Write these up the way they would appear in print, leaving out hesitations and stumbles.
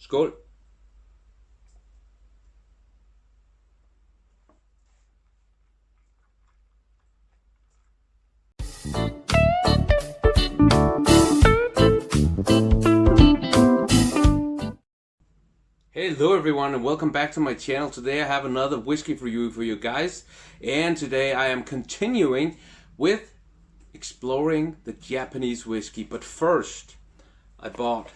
Skål. Hello everyone and welcome back to my channel. Today I have another whiskey for you guys, and today I am continuing with exploring the Japanese whiskey. But first I bought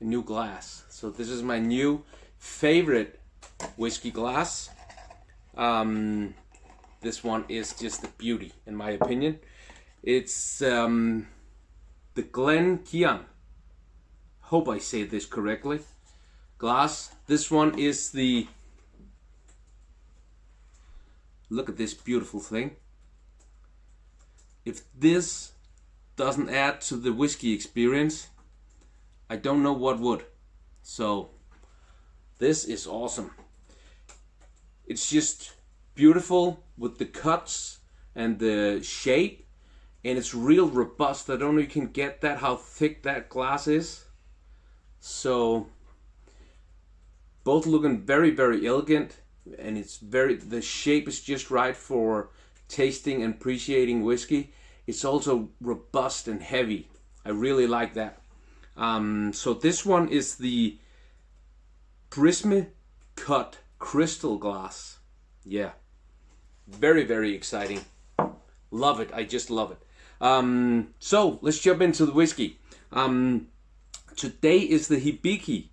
a new glass. So this is my new favorite whiskey glass. This one is just a beauty in my opinion. It's the Dunkeren. Hope I say this correctly. Glass. This one is the, look at this beautiful thing. If this doesn't add to the whiskey experience, I don't know what would. So this is awesome. It's just beautiful with the cuts and the shape, and it's real robust. I don't know if you can get that, how thick that glass is. So both looking very, very elegant, and the shape is just right for tasting and appreciating whiskey. It's also robust and heavy. I really like that. So this one is the prism cut crystal glass. Yeah, very, very exciting. Love it. I just love it. So let's jump into the whiskey. Today is the Hibiki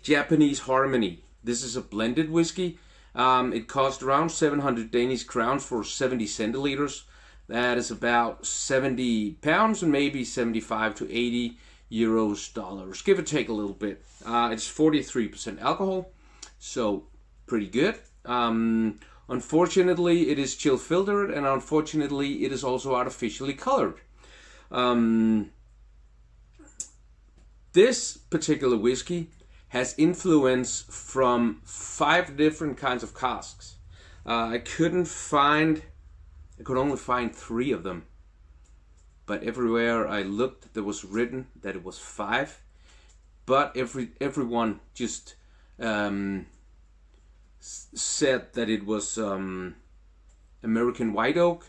Japanese Harmony. This is a blended whiskey. It cost around 700 Danish crowns for 70 centiliters. That is about 70 pounds and maybe 75 to 80 euros, dollars, give or take a little bit. It's 43% alcohol, so pretty good. Unfortunately, it is chill filtered, and unfortunately, it is also artificially colored. This particular whiskey has influence from 5 different kinds of casks. I could only find 3 of them. But everywhere I looked, there was written that it was 5. But everyone just said that it was Amarican White oak,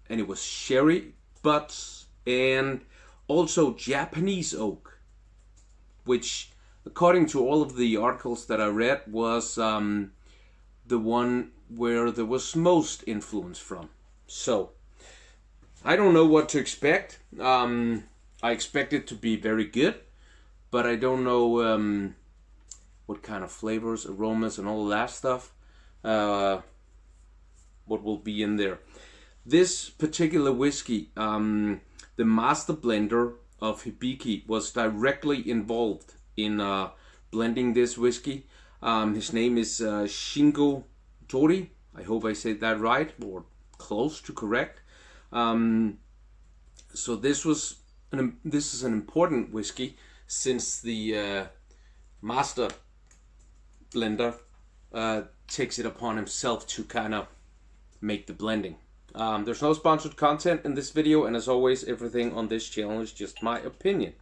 and it was sherry butts, and also Japanese oak, which, according to all of the articles that I read, was the one where there was most influence from. So I don't know what to expect. I expect it to be very good, but I don't know what kind of flavors, aromas, and all that stuff, what will be in there. This particular whiskey, the master blender of Hibiki was directly involved in blending this whiskey. His name is Shingu Torii. I hope I said that right, or close to correct. So this is an important whiskey, since the master blender takes it upon himself to kind of make the blending. There's no sponsored content in this video, and as always, everything on this channel is just my opinion.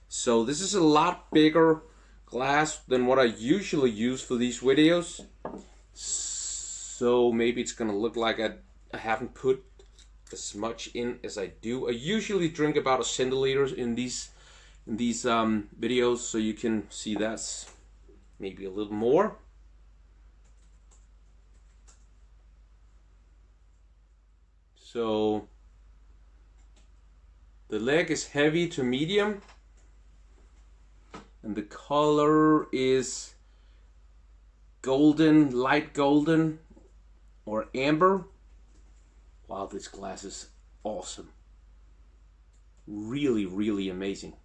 So this is a lot bigger glass than what I usually use for these videos. So maybe it's gonna look like I haven't put as much in as I do. I usually drink about 1 centiliter in these videos, so you can see that's maybe a little more. So the leg is heavy to medium, and the color is golden, light golden, or amber. Wow, this glass is awesome. Really, really amazing.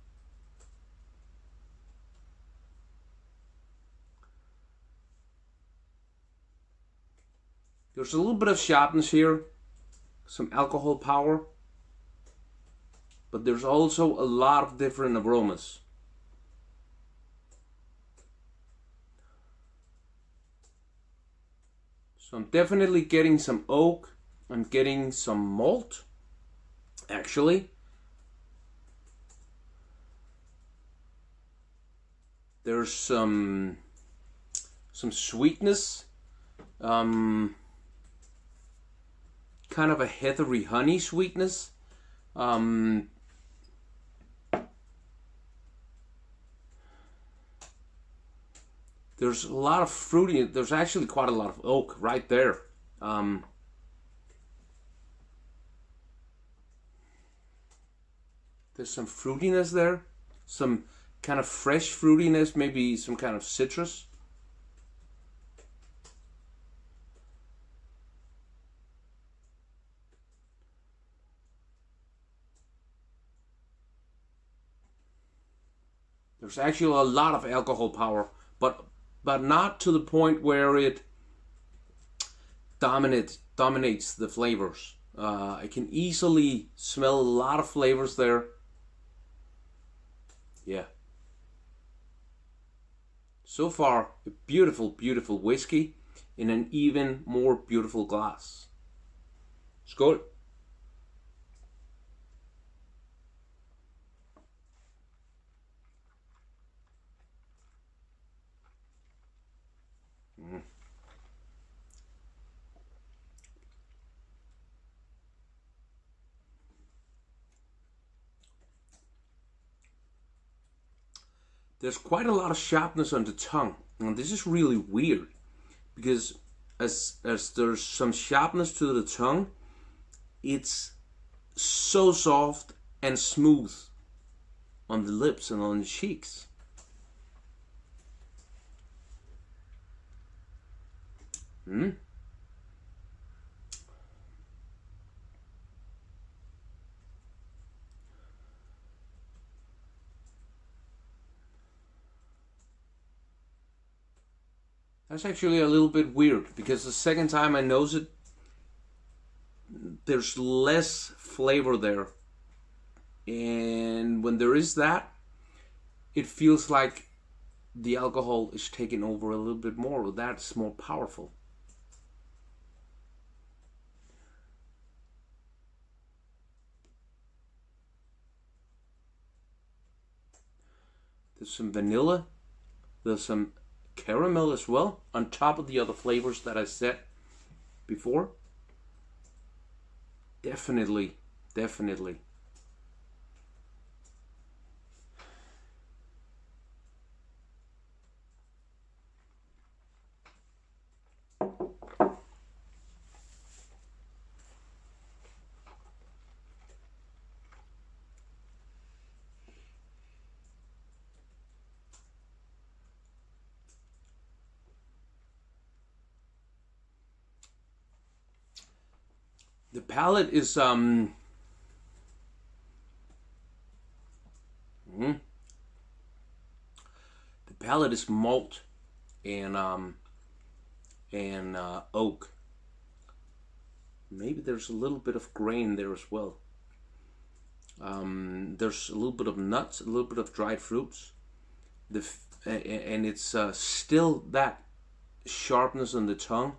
There's a little bit of sharpness here, some alcohol power, but there's also a lot of different aromas. So I'm definitely getting some oak, I'm getting some malt, actually. There's some sweetness, kind of a heathery honey sweetness. There's a lot of fruity. There's actually quite a lot of oak right there. There's some fruitiness there, some kind of fresh fruitiness, maybe some kind of citrus. There's actually a lot of alcohol power, but not to the point where it dominates the flavors. I can easily smell a lot of flavors there. Yeah. So far, a beautiful, beautiful whiskey in an even more beautiful glass. Skål! There's quite a lot of sharpness on the tongue, and this is really weird because as there's some sharpness to the tongue, it's so soft and smooth on the lips and on the cheeks. That's actually a little bit weird because the second time I nose it, there's less flavor there. And when there is that, it feels like the alcohol is taking over a little bit more. That's more powerful. There's some vanilla. There's some caramel as well, on top of the other flavors that I said before. Definitely. The palate is the palate is malt and oak. Maybe there's a little bit of grain there as well. There's a little bit of nuts, a little bit of dried fruits. And it's still that sharpness on the tongue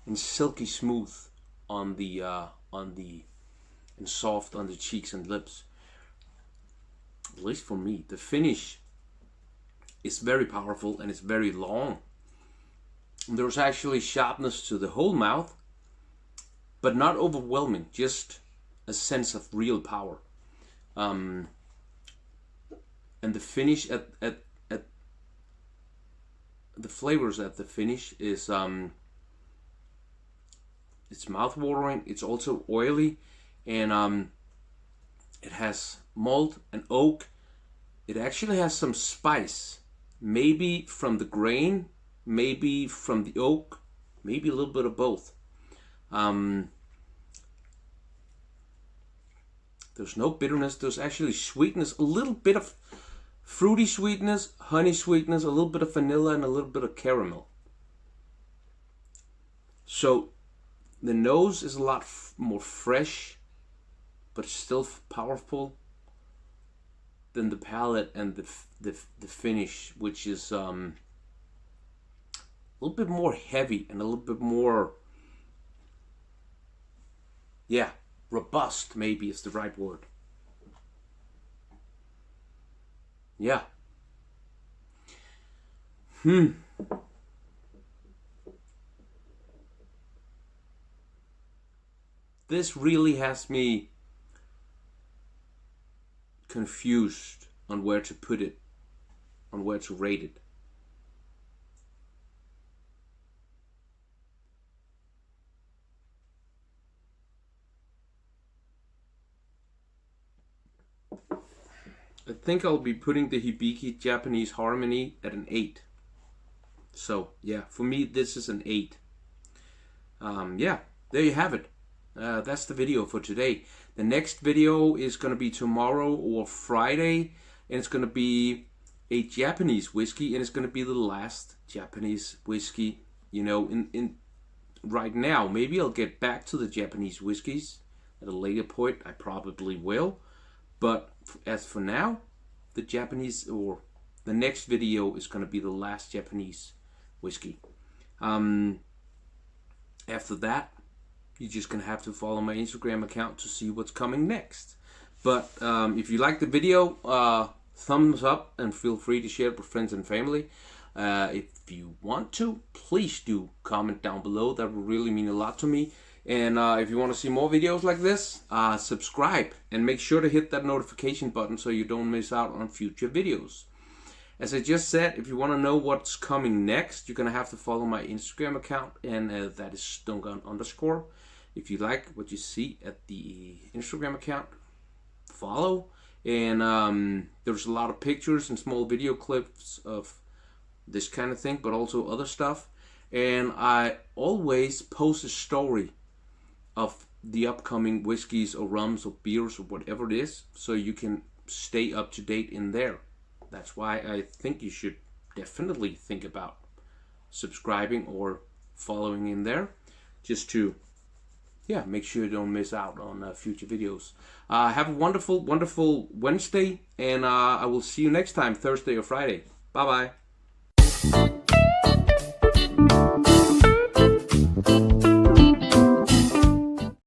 and silky smooth on the and soft on the cheeks and lips. At least for me, the finish is very powerful and it's very long. There's actually sharpness to the whole mouth, but not overwhelming, just a sense of real power. And the finish at the flavors at the finish is it's mouth-watering. It's also oily, and it has malt and oak. It actually has some spice, maybe from the grain, maybe from the oak, maybe a little bit of both. There's no bitterness. There's actually sweetness, a little bit of fruity sweetness, honey sweetness, a little bit of vanilla, and a little bit of caramel. So the nose is a lot more fresh, but still powerful than the palate and the finish, which is a little bit more heavy and a little bit more, yeah, robust, maybe is the right word. Yeah. This really has me confused on where to put it, on where to rate it. I think I'll be putting the Hibiki Japanese Harmony at an 8. So yeah, for me this is an 8. Yeah, there you have it. That's the video for today. The next video is going to be tomorrow or Friday, and it's going to be a Japanese whiskey, and it's going to be the last Japanese whiskey, you know, in right now. Maybe I'll get back to the Japanese whiskeys at a later point. I probably will. But as for now, the Japanese, or the next video, is going to be the last Japanese whiskey. After that, you're just going to have to follow my Instagram account to see what's coming next. But if you like the video, thumbs up, and feel free to share it with friends and family. If you want to, please do comment down below. That would really mean a lot to me. And if you want to see more videos like this, subscribe and make sure to hit that notification button so you don't miss out on future videos. As I just said, if you want to know what's coming next, you're going to have to follow my Instagram account, and that is Dunkeren_. If you like what you see at the Instagram account, follow. And there's a lot of pictures and small video clips of this kind of thing, but also other stuff. And I always post a story of the upcoming whiskeys or rums or beers or whatever it is, so you can stay up to date in there. That's why I think you should definitely think about subscribing or following in there, just to, yeah, make sure you don't miss out on future videos. Have a wonderful, wonderful Wednesday, and I will see you next time, Thursday or Friday. Bye-bye.